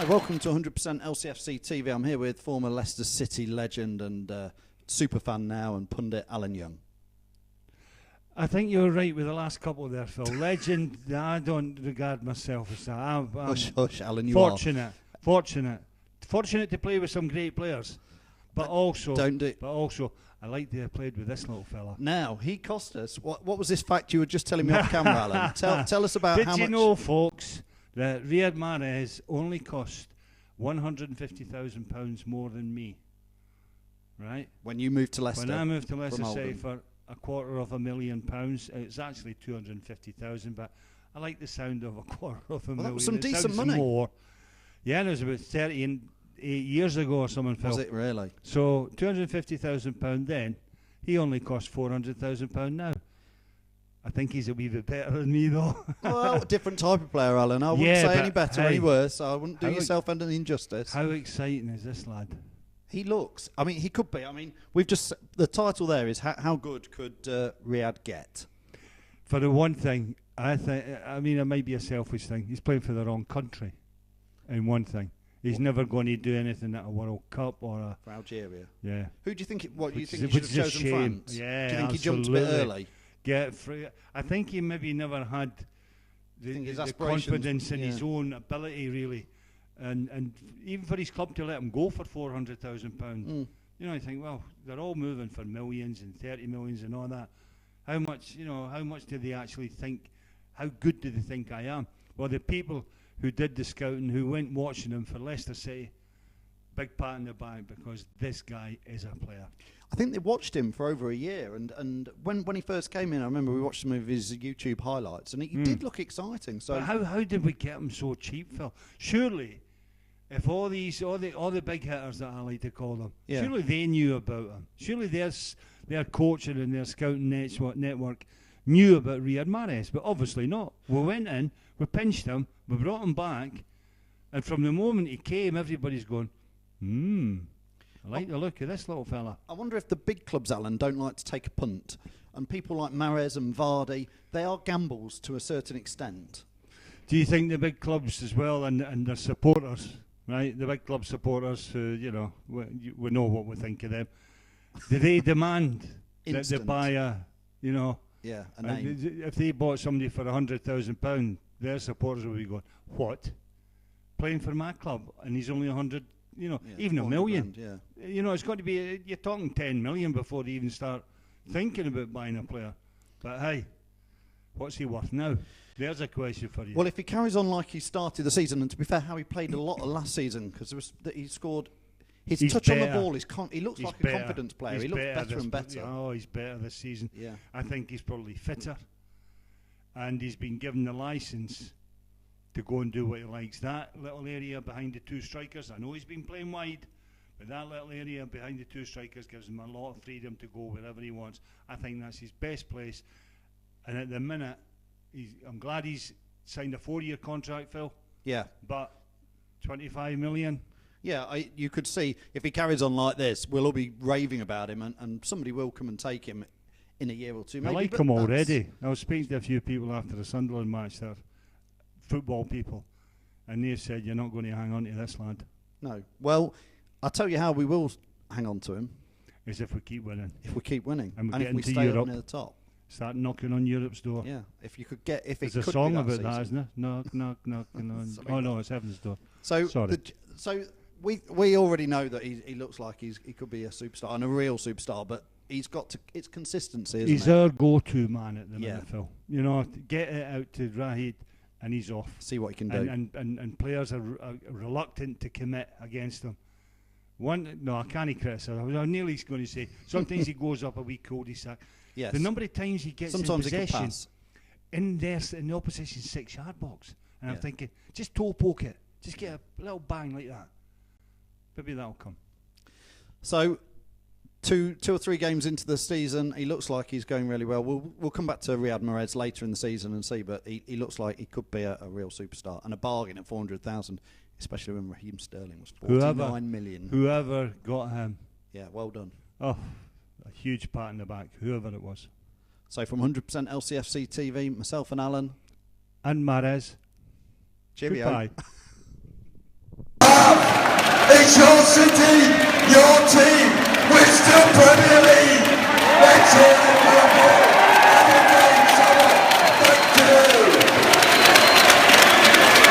Hi, welcome to 100% LCFC TV. I'm here with former Leicester City legend and superfan now and pundit Alan Young. I think you're right with the last couple there, Phil. Legend, I don't regard myself as that. I'm Hush, Alan, you fortunate to play with some great players, but also I like to have played with this little fella. Now, he cost us. What was this fact you were just telling me off camera, Alan? Tell us about how much. Did you know, folks, that Riyad Mahrez only cost £150,000 more than me? Right? When you moved to Leicester? When I moved to Leicester, say for £250,000, it's actually 250,000, but I like the sound of £250,000. That was some decent money. More. Yeah, it was about 38 years ago or something, Phil. Was it really? So £250,000 then, he only cost £400,000 now. I think he's a wee bit better than me, though. Well, a different type of player, Alan. I wouldn't say any better, any worse. I wouldn't do yourself any injustice. How exciting is this lad? He looks. I mean, he could be. I mean, we've just. The title there is how good could Riyad get? For the one thing, I think. I mean, it might be a selfish thing. He's playing for the wrong country. In one thing, he's never going to do anything at a World Cup or for Algeria. Yeah. Who do you think? What do you think he should have chosen France? Yeah. Do you think absolutely. he jumped a bit early? Get free. I think he maybe never had the confidence in his own ability, really, and even for his club to let him go for £400,000. You know, you think, well, they're all moving for millions and 30 millions and all that. How much do they actually think? How good do they think I am? Well, the people who did the scouting, who went watching him for Leicester City, big pat in the back, because this guy is a player. I think they watched him for over a year, and when he first came in, I remember we watched some of his YouTube highlights, and he did look exciting. So but how did we get him so cheap, Phil? Surely, if all the big hitters that I like to call them, surely they knew about him. Surely their coaching and their scouting network knew about Riyad Mahrez, but obviously not. We went in, we pinched him, we brought him back, and from the moment he came, everybody's going, I like the look of this little fella. I wonder if the big clubs, Alan, don't like to take a punt. And people like Mahrez and Vardy, they are gambles to a certain extent. Do you think the big clubs as well and their supporters, right? The big club supporters who, we know what we think of them. Do they demand that they buy a name? If they bought somebody for £100,000, their supporters will be going, what? Playing for my club and he's only 100. Even $1 million. It's got to be, you're talking 10 million before they even start thinking about buying a player. But hey, what's he worth now? There's a question for you. Well, if he carries on like he started the season, and to be fair, how he played a lot of last season, because he scored, his touch on the ball, he looks like a confidence player. He looks better and better. Oh, he's better this season. Yeah. I think he's probably fitter. And he's been given the licence to go and do what he likes. That little area behind the two strikers, I know he's been playing wide, but that little area behind the two strikers gives him a lot of freedom to go wherever he wants. I think that's his best place. And at the minute, I'm glad he's signed a 4-year contract, Phil. Yeah. But 25 million. Yeah, you could see, if he carries on like this, we'll all be raving about him, and somebody will come and take him in a year or two. Maybe, I like him already. I was speaking to a few people after the Sunderland match there. Football people, and they said you're not going to hang on to this lad. No. Well, I'll tell you how we will hang on to him. Is if we keep winning. If we keep winning, and if we stay up near the top. Start knocking on Europe's door. Yeah. If you could get, if it There's could a song be that about season. that, isn't there? Knock, knock, knocking on. Oh no, it's Heaven's Door. So, sorry. We already know that he looks like he could be a superstar and a real superstar, but he's got to. It's consistency. Isn't He's it? our go-to man at the minute, Phil. Get it out to Riyad. And he's off. See what he can do. And players are reluctant to commit against him. I can't criticise. I was nearly going to say, sometimes he goes up a wee cul-de-sac. Yes. The number of times he gets sometimes in possession in the opposition 6-yard box. And I'm thinking, just toe poke it. Just get a little bang like that. Maybe that'll come. So, two or three games into the season, he looks like he's going really well. We'll come back to Riyad Mahrez later in the season and see, but he looks like he could be a real superstar and a bargain at 400,000, especially when Raheem Sterling was 49 million. Whoever got him. Yeah, well done. Oh, a huge pat in the back, whoever it was. So from 100% LCFC TV, myself and Alan. And Mahrez. Cheerio. Goodbye. It's your city, your team, Western Premier League. Let's hear it for